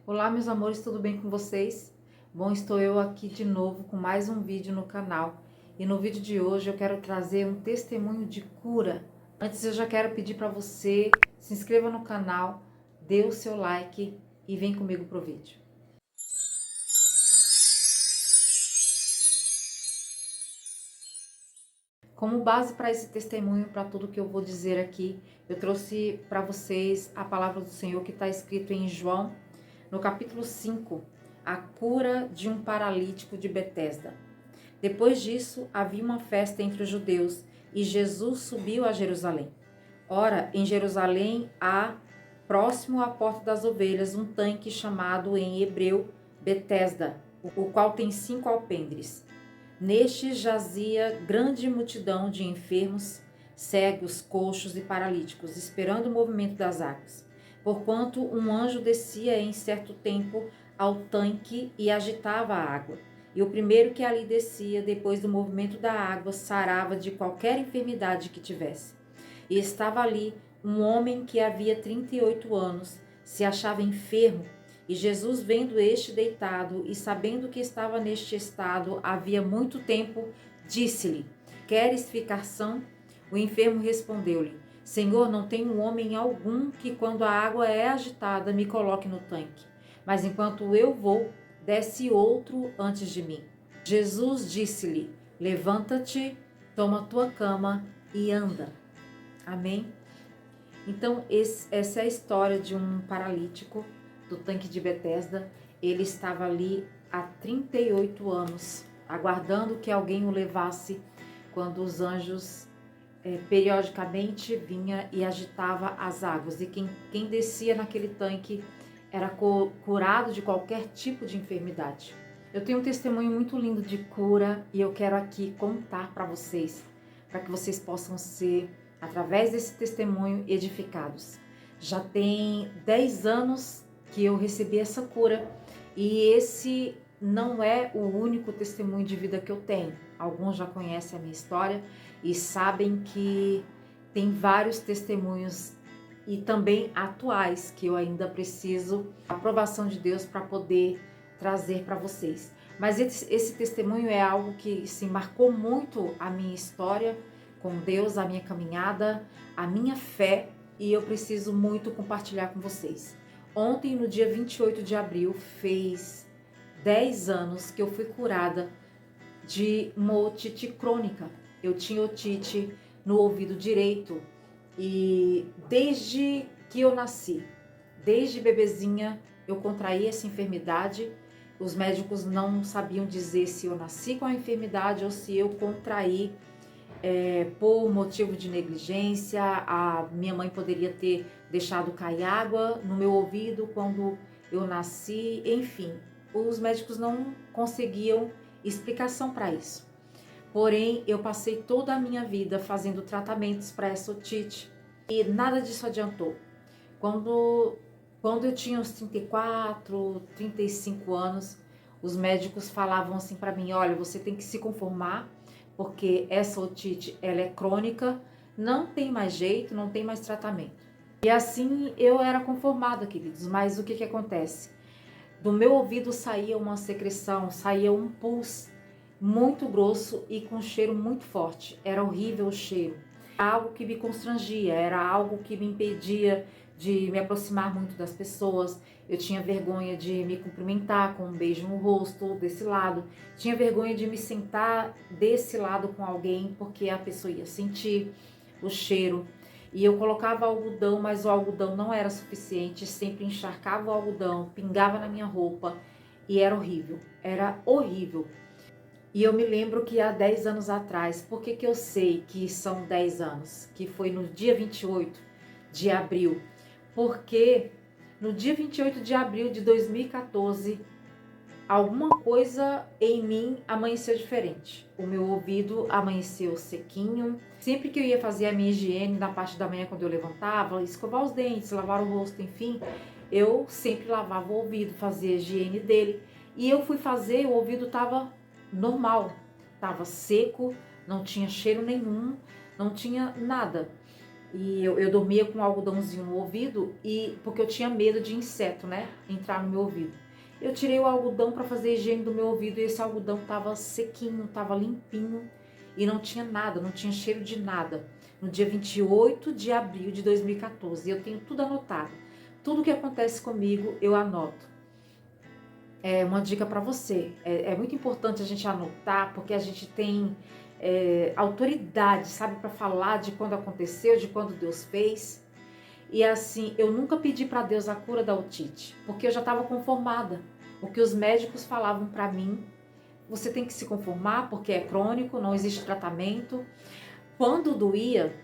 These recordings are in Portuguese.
Olá, meus amores, tudo bem com vocês? Bom, estou eu aqui de novo com mais um vídeo no canal. E no vídeo de hoje eu quero trazer um testemunho de cura. Antes eu já quero pedir para você se inscreva no canal, dê o seu like e vem comigo pro vídeo. Como base para esse testemunho, para tudo que eu vou dizer aqui, eu trouxe para vocês a palavra do Senhor que está escrito em João, no capítulo 5, a cura de um paralítico de Betesda. Depois disso, havia uma festa entre os judeus e Jesus subiu a Jerusalém. Ora, em Jerusalém há, próximo à Porta das Ovelhas, um tanque chamado em hebreu Betesda, o qual tem 5 alpendres. Neste jazia grande multidão de enfermos, cegos, coxos e paralíticos, esperando o movimento das águas. Porquanto um anjo descia em certo tempo ao tanque e agitava a água. E o primeiro que ali descia, depois do movimento da água, sarava de qualquer enfermidade que tivesse. E estava ali um homem que havia 38 anos, se achava enfermo. E Jesus, vendo este deitado e sabendo que estava neste estado havia muito tempo, disse-lhe: Queres ficar são? O enfermo respondeu-lhe: Senhor, não tenho homem algum que, quando a água é agitada, me coloque no tanque. Mas enquanto eu vou, desce outro antes de mim. Jesus disse-lhe: Levanta-te, toma tua cama e anda. Amém? Então, essa é a história de um paralítico do tanque de Betesda. Ele estava ali há 38 anos, aguardando que alguém o levasse, quando os anjos periodicamente vinha e agitava as águas. E quem descia naquele tanque era curado de qualquer tipo de enfermidade. Eu tenho um testemunho muito lindo de cura e eu quero aqui contar para vocês, para que vocês possam ser, através desse testemunho, edificados. Já tem 10 anos que eu recebi essa cura e esse não é o único testemunho de vida que eu tenho. Alguns já conhecem a minha história e sabem que tem vários testemunhos e também atuais que eu ainda preciso da aprovação de Deus para poder trazer para vocês. Mas esse testemunho é algo que se marcou muito a minha história com Deus, a minha caminhada, a minha fé, e eu preciso muito compartilhar com vocês. Ontem, no dia 28 de abril, fez 10 anos que eu fui curada de uma otite crônica. Eu tinha otite no ouvido direito e desde que eu nasci, desde bebezinha, eu contraí essa enfermidade. Os médicos não sabiam dizer se eu nasci com a enfermidade ou se eu contraí por motivo de negligência. A minha mãe poderia ter deixado cair água no meu ouvido quando eu nasci. Enfim, os médicos não conseguiam explicação para isso. Porém, eu passei toda a minha vida fazendo tratamentos para essa otite e nada disso adiantou. Quando eu tinha uns 34, 35 anos, os médicos falavam assim para mim: olha, você tem que se conformar, porque essa otite ela é crônica, não tem mais jeito, não tem mais tratamento. E assim eu era conformada, queridos, mas o que acontece? Do meu ouvido saía uma secreção, saía um pus muito grosso e com cheiro muito forte. Era horrível o cheiro. Era algo que me constrangia, era algo que me impedia de me aproximar muito das pessoas. Eu tinha vergonha de me cumprimentar com um beijo no rosto desse lado. Tinha vergonha de me sentar desse lado com alguém porque a pessoa ia sentir o cheiro. E eu colocava algodão, mas o algodão não era suficiente. Sempre encharcava o algodão, pingava na minha roupa e era horrível. Era horrível. E eu me lembro que há 10 anos atrás, por que eu sei que são 10 anos? Que foi no dia 28 de abril. Porque no dia 28 de abril de 2014, alguma coisa em mim amanheceu diferente. O meu ouvido amanheceu sequinho. Sempre que eu ia fazer a minha higiene na parte da manhã, quando eu levantava, escovar os dentes, lavar o rosto, enfim, eu sempre lavava o ouvido, fazia a higiene dele. E eu fui fazer, o ouvido estava estava seco, não tinha cheiro nenhum, não tinha nada. E eu dormia com um algodãozinho no ouvido, e porque eu tinha medo de inseto, né, entrar no meu ouvido. Eu tirei o algodão para fazer higiene do meu ouvido e esse algodão tava sequinho, tava limpinho e não tinha nada, não tinha cheiro de nada. No dia 28 de abril de 2014, eu tenho tudo anotado. Tudo que acontece comigo, eu anoto. É uma dica para você. É muito importante a gente anotar, porque a gente tem autoridade, sabe, para falar de quando aconteceu, de quando Deus fez. E assim, eu nunca pedi para Deus a cura da otite, porque eu já estava conformada. O que os médicos falavam para mim, você tem que se conformar, porque é crônico, não existe tratamento. Quando doía,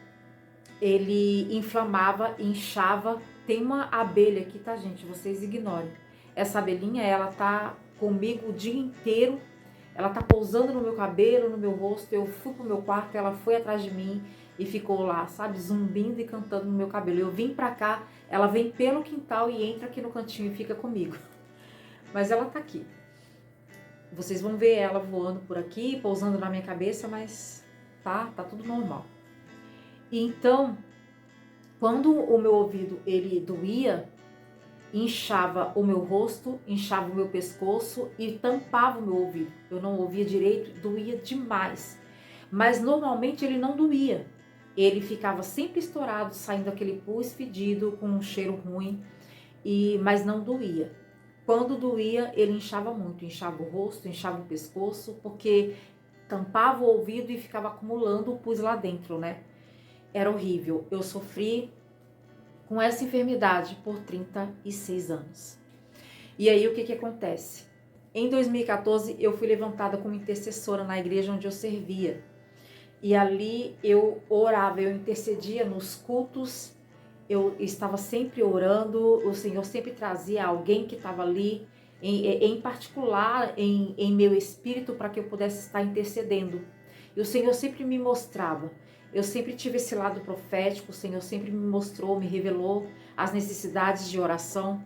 ele inflamava, inchava. Tem uma abelha aqui, tá, gente? Vocês ignorem. Essa abelhinha, ela tá comigo o dia inteiro. Ela tá pousando no meu cabelo, no meu rosto. Eu fui pro meu quarto, ela foi atrás de mim e ficou lá, sabe, zumbindo e cantando no meu cabelo. Eu vim pra cá, ela vem pelo quintal e entra aqui no cantinho e fica comigo. Mas ela tá aqui. Vocês vão ver ela voando por aqui, pousando na minha cabeça, mas tá tudo normal. E então, quando o meu ouvido ele doía, inchava o meu rosto, inchava o meu pescoço e tampava o meu ouvido. Eu não ouvia direito, doía demais. Mas normalmente ele não doía. Ele ficava sempre estourado, saindo aquele pus fedido, com um cheiro ruim, mas não doía. Quando doía, ele inchava muito, inchava o rosto, inchava o pescoço, porque tampava o ouvido e ficava acumulando o pus lá dentro, né? Era horrível. Eu sofri com essa enfermidade por 36 anos. E aí o que acontece? Em 2014 eu fui levantada como intercessora na igreja onde eu servia. E ali eu orava, eu intercedia nos cultos, eu estava sempre orando, o Senhor sempre trazia alguém que estava ali, em particular em meu espírito, para que eu pudesse estar intercedendo. E o Senhor sempre me mostrava. Eu sempre tive esse lado profético, o Senhor sempre me mostrou, me revelou as necessidades de oração.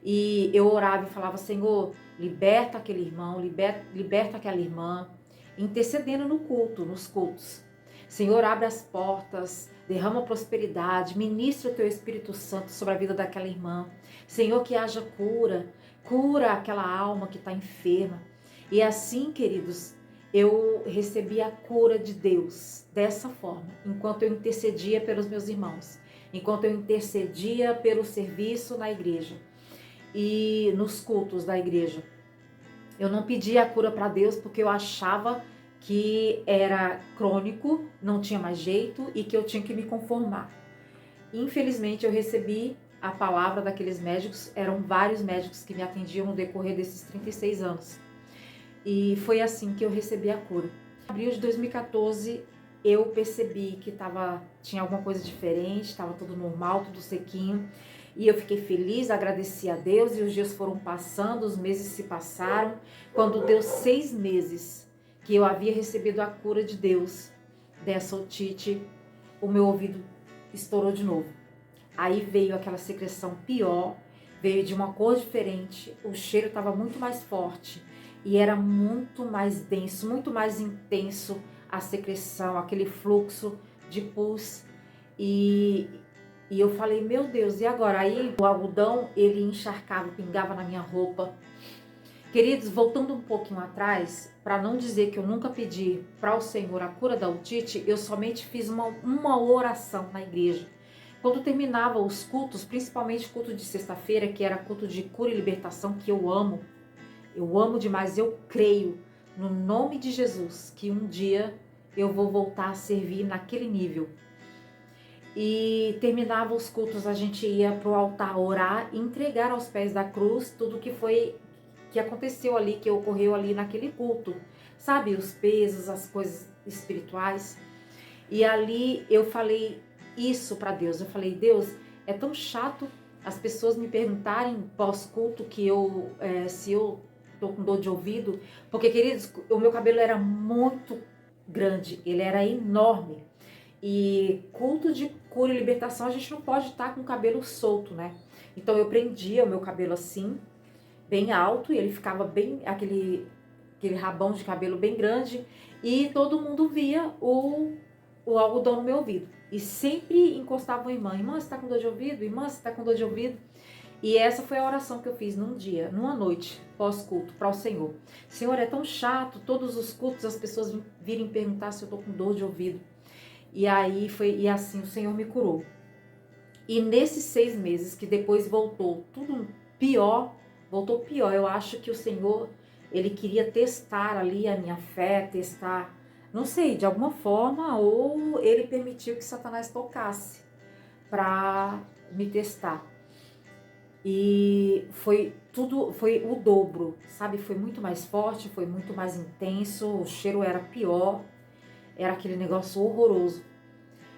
E eu orava e falava, Senhor, liberta aquele irmão, liberta aquela irmã, intercedendo no culto, nos cultos. Senhor, abre as portas, derrama prosperidade, ministra o teu Espírito Santo sobre a vida daquela irmã. Senhor, que haja cura aquela alma que está enferma. E assim, queridos, eu recebi a cura de Deus dessa forma, enquanto eu intercedia pelos meus irmãos, enquanto eu intercedia pelo serviço na igreja e nos cultos da igreja. Eu não pedia a cura para Deus porque eu achava que era crônico, não tinha mais jeito e que eu tinha que me conformar. Infelizmente, eu recebi a palavra daqueles médicos, eram vários médicos que me atendiam no decorrer desses 36 anos. E foi assim que eu recebi a cura. Em abril de 2014, eu percebi que tinha alguma coisa diferente, estava tudo normal, tudo sequinho. E eu fiquei feliz, agradeci a Deus e os dias foram passando, os meses se passaram. Quando deu 6 meses que eu havia recebido a cura de Deus dessa otite, o meu ouvido estourou de novo. Aí veio aquela secreção pior, veio de uma cor diferente, o cheiro estava muito mais forte e era muito mais denso, muito mais intenso a secreção, aquele fluxo de pus. E eu falei, meu Deus, e agora? Aí o algodão, ele encharcava, pingava na minha roupa. Queridos, voltando um pouquinho atrás, para não dizer que eu nunca pedi para o Senhor a cura da otite, eu somente fiz uma oração na igreja. Quando terminava os cultos, principalmente o culto de sexta-feira, que era culto de cura e libertação, que eu amo demais, eu creio no nome de Jesus que um dia eu vou voltar a servir naquele nível. E terminava os cultos, a gente ia pro altar orar e entregar aos pés da cruz tudo que aconteceu ali, que ocorreu ali naquele culto, sabe, os pesos, as coisas espirituais. E ali eu falei isso para Deus, eu falei, Deus, é tão chato as pessoas me perguntarem pós-culto que se eu tô com dor de ouvido, porque, queridos, o meu cabelo era muito grande, ele era enorme. E culto de cura e libertação, a gente não pode estar com o cabelo solto, né? Então eu prendia o meu cabelo assim, bem alto, e ele ficava bem, aquele rabão de cabelo bem grande, e todo mundo via o algodão no meu ouvido. e sempre encostavam em irmã. Irmã, você está com dor de ouvido? Irmã, você está com dor de ouvido? E essa foi a oração que eu fiz num dia, numa noite, pós-culto, para o Senhor. Senhor, é tão chato, todos os cultos as pessoas virem perguntar se eu estou com dor de ouvido. E aí e assim o Senhor me curou. E nesses 6 meses que depois voltou tudo pior, voltou pior. Eu acho que o Senhor, ele queria testar ali a minha fé, testar, não sei, de alguma forma, ou ele permitiu que Satanás tocasse para me testar. E foi o dobro, sabe? Foi muito mais forte, foi muito mais intenso, o cheiro era pior, era aquele negócio horroroso.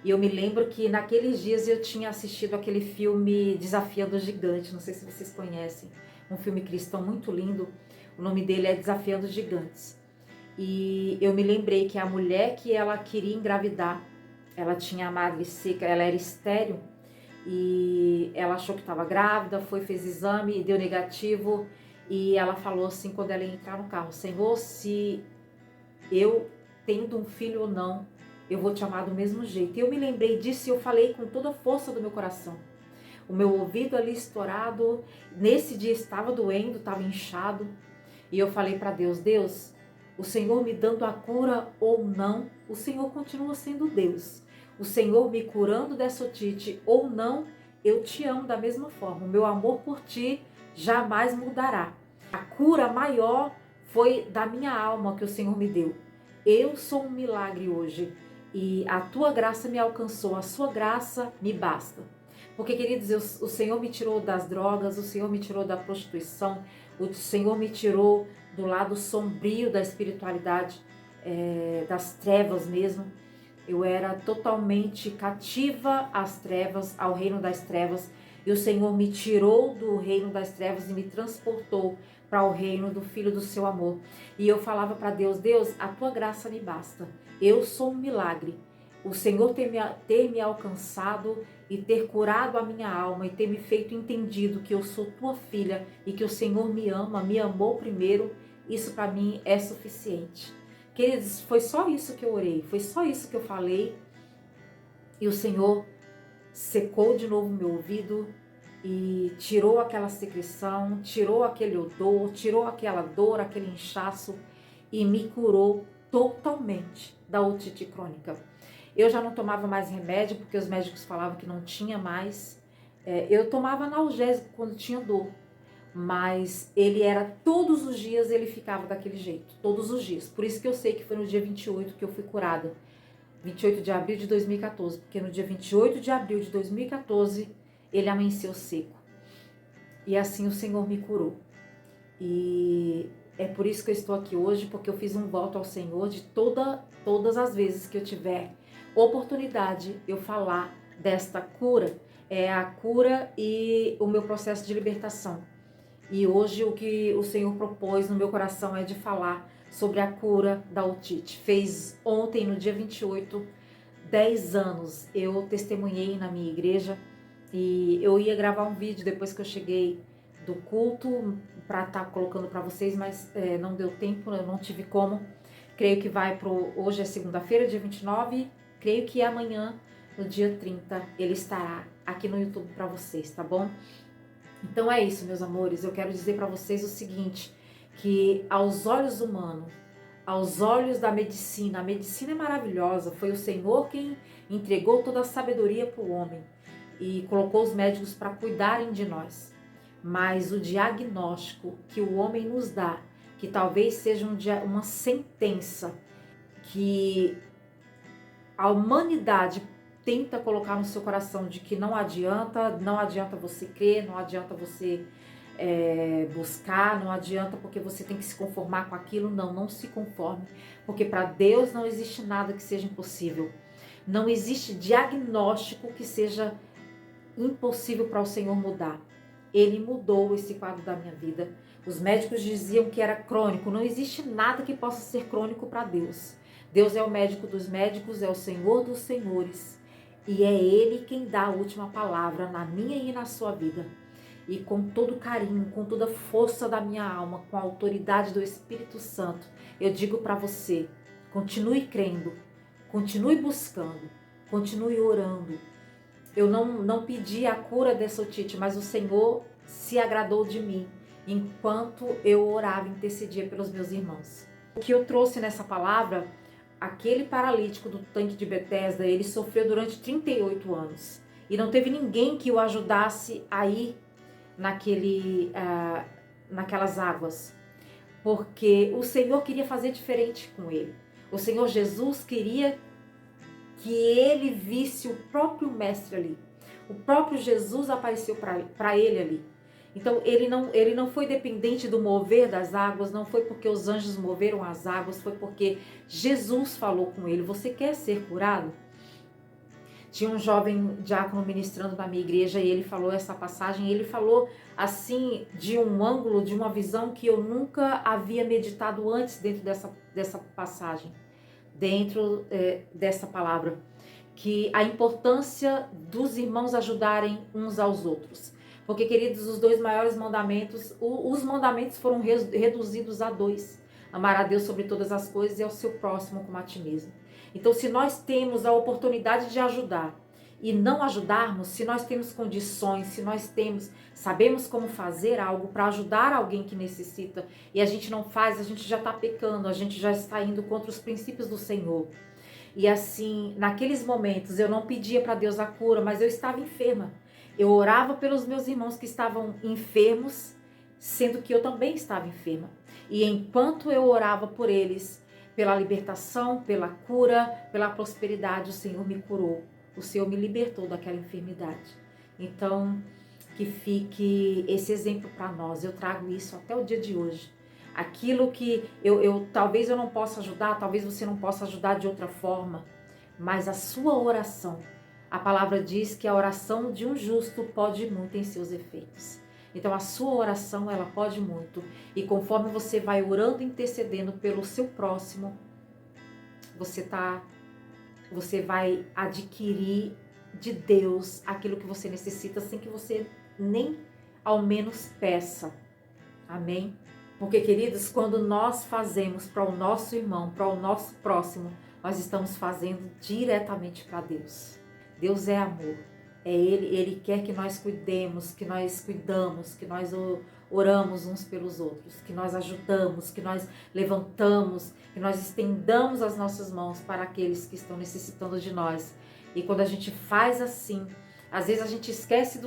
E eu me lembro que naqueles dias eu tinha assistido aquele filme Desafiando o Gigante, não sei se vocês conhecem, um filme cristão muito lindo, o nome dele é Desafiando os Gigantes. E eu me lembrei que a mulher que ela queria engravidar, ela tinha a madre seca, ela era estéril, e ela achou que estava grávida, fez exame e deu negativo, e ela falou assim, quando ela ia entrar no carro: Senhor, se eu tendo um filho ou não, eu vou te amar do mesmo jeito. E eu me lembrei disso e eu falei com toda a força do meu coração. O meu ouvido ali estourado, nesse dia estava doendo, estava inchado, e eu falei para Deus: Deus, o Senhor me dando a cura ou não, o Senhor continua sendo Deus. O Senhor me curando dessa otite ou não, eu te amo da mesma forma. O meu amor por ti jamais mudará. A cura maior foi da minha alma que o Senhor me deu. Eu sou um milagre hoje e a tua graça me alcançou, a sua graça me basta. Porque, queridos, o Senhor me tirou das drogas, o Senhor me tirou da prostituição, o Senhor me tirou do lado sombrio da espiritualidade, das trevas mesmo. Eu era totalmente cativa às trevas, ao reino das trevas, e o Senhor me tirou do reino das trevas e me transportou para o reino do Filho do seu amor. E eu falava para Deus: Deus, a tua graça me basta, eu sou um milagre. O Senhor ter me alcançado e ter curado a minha alma e ter me feito entendido que eu sou tua filha e que o Senhor me ama, me amou primeiro, isso para mim é suficiente. Queridos, foi só isso que eu orei, foi só isso que eu falei, e o Senhor secou de novo meu ouvido e tirou aquela secreção, tirou aquele odor, tirou aquela dor, aquele inchaço e me curou totalmente da otite crônica. Eu já não tomava mais remédio porque os médicos falavam que não tinha mais. Eu tomava analgésico quando tinha dor, mas ele era todos os dias, ele ficava daquele jeito, todos os dias. Por isso que eu sei que foi no dia 28 que eu fui curada, 28 de abril de 2014, porque no dia 28 de abril de 2014 ele amanheceu seco. E assim o Senhor me curou. E é por isso que eu estou aqui hoje, porque eu fiz um voto ao Senhor de todas as vezes que eu tiver oportunidade eu falar desta cura, a cura e o meu processo de libertação. E hoje o que o Senhor propôs no meu coração é de falar sobre a cura da otite. Fez ontem, no dia 28, 10 anos, eu testemunhei na minha igreja e eu ia gravar um vídeo depois que eu cheguei do culto para estar colocando para vocês, mas não deu tempo, eu não tive como. Creio que hoje é segunda-feira, dia 29, creio que amanhã, no dia 30, ele estará aqui no YouTube para vocês, tá bom? Então é isso, meus amores, eu quero dizer para vocês o seguinte, que aos olhos humanos, aos olhos da medicina, a medicina é maravilhosa, foi o Senhor quem entregou toda a sabedoria para o homem e colocou os médicos para cuidarem de nós. Mas o diagnóstico que o homem nos dá, que talvez seja uma sentença que a humanidade tenta colocar no seu coração de que não adianta você crer, não adianta você buscar, não adianta porque você tem que se conformar com aquilo. Não se conforme, porque para Deus não existe nada que seja impossível. Não existe diagnóstico que seja impossível para o Senhor mudar. Ele mudou esse quadro da minha vida. Os médicos diziam que era crônico. Não existe nada que possa ser crônico para Deus. Deus é o médico dos médicos, é o Senhor dos senhores. E é Ele quem dá a última palavra na minha e na sua vida. E com todo carinho, com toda a força da minha alma, com a autoridade do Espírito Santo, eu digo para você, continue crendo, continue buscando, continue orando. Eu não pedi a cura dessa otite, mas o Senhor se agradou de mim enquanto eu orava e intercedia pelos meus irmãos. O que eu trouxe nessa palavra, aquele paralítico do tanque de Betesda, ele sofreu durante 38 anos. E não teve ninguém que o ajudasse a ir naquelas águas. Porque o Senhor queria fazer diferente com ele. O Senhor Jesus queria que ele visse o próprio mestre ali. O próprio Jesus apareceu para ele ali. Então ele não foi dependente do mover das águas, não foi porque os anjos moveram as águas, foi porque Jesus falou com ele. Você quer ser curado? Tinha um jovem diácono ministrando na minha igreja e ele falou essa passagem. Ele falou assim de um ângulo, de uma visão que eu nunca havia meditado antes dentro dessa passagem, dentro dessa palavra, que a importância dos irmãos ajudarem uns aos outros. Porque, queridos, os dois maiores mandamentos, os mandamentos foram reduzidos a 2. Amar a Deus sobre todas as coisas e ao seu próximo como a ti mesmo. Então, se nós temos a oportunidade de ajudar e não ajudarmos, se nós temos condições, se nós sabemos como fazer algo para ajudar alguém que necessita e a gente não faz, a gente já está pecando, a gente já está indo contra os princípios do Senhor. E assim, naqueles momentos eu não pedia para Deus a cura, mas eu estava enferma. Eu orava pelos meus irmãos que estavam enfermos, sendo que eu também estava enferma. E enquanto eu orava por eles, pela libertação, pela cura, pela prosperidade, o Senhor me curou. O Senhor me libertou daquela enfermidade. Então, que fique esse exemplo para nós. Eu trago isso até o dia de hoje. Aquilo que talvez eu não possa ajudar, talvez você não possa ajudar de outra forma, mas a sua oração, a palavra diz que a oração de um justo pode muito em seus efeitos. Então a sua oração, ela pode muito. E conforme você vai orando e intercedendo pelo seu próximo, você vai adquirir de Deus aquilo que você necessita sem que você nem ao menos peça. Amém? Porque, queridos, quando nós fazemos para o nosso irmão, para o nosso próximo, nós estamos fazendo diretamente para Deus. Deus é amor. É Ele quer que nós cuidemos, que nós oramos uns pelos outros, que nós ajudamos, que nós levantamos, que nós estendamos as nossas mãos para aqueles que estão necessitando de nós. E quando a gente faz assim, às vezes a gente esquece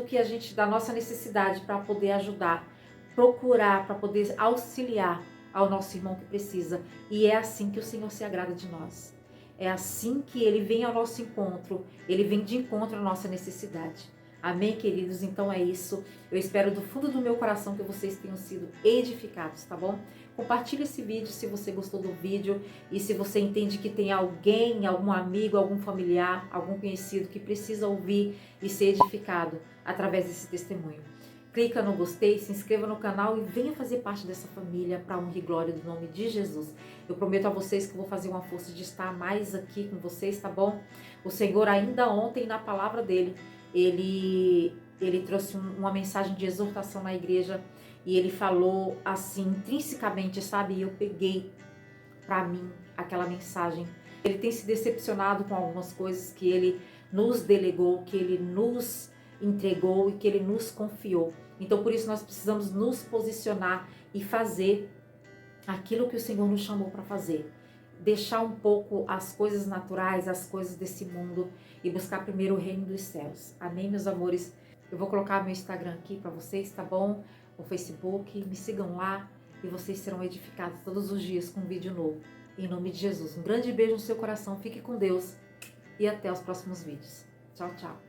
da nossa necessidade para poder ajudar, procurar, para poder auxiliar ao nosso irmão que precisa. E é assim que o Senhor se agrada de nós. É assim que Ele vem ao nosso encontro, Ele vem de encontro à nossa necessidade. Amém, queridos? Então é isso. Eu espero do fundo do meu coração que vocês tenham sido edificados, tá bom? Compartilhe esse vídeo se você gostou do vídeo e se você entende que tem alguém, algum amigo, algum familiar, algum conhecido que precisa ouvir e ser edificado através desse testemunho. Clica no gostei, se inscreva no canal e venha fazer parte dessa família para honra e glória do nome de Jesus. Eu prometo a vocês que vou fazer uma força de estar mais aqui com vocês, tá bom? O Senhor ainda ontem na palavra dele, ele trouxe uma mensagem de exortação na igreja e ele falou assim intrinsecamente, sabe? E eu peguei para mim aquela mensagem. Ele tem se decepcionado com algumas coisas que ele nos delegou, que ele nos entregou e que ele nos confiou. Então, por isso, nós precisamos nos posicionar e fazer aquilo que o Senhor nos chamou para fazer. Deixar um pouco as coisas naturais, as coisas desse mundo e buscar primeiro o reino dos céus. Amém, meus amores? Eu vou colocar meu Instagram aqui para vocês, tá bom? O Facebook, me sigam lá e vocês serão edificados todos os dias com um vídeo novo. Em nome de Jesus. Um grande beijo no seu coração, fique com Deus e até os próximos vídeos. Tchau, tchau.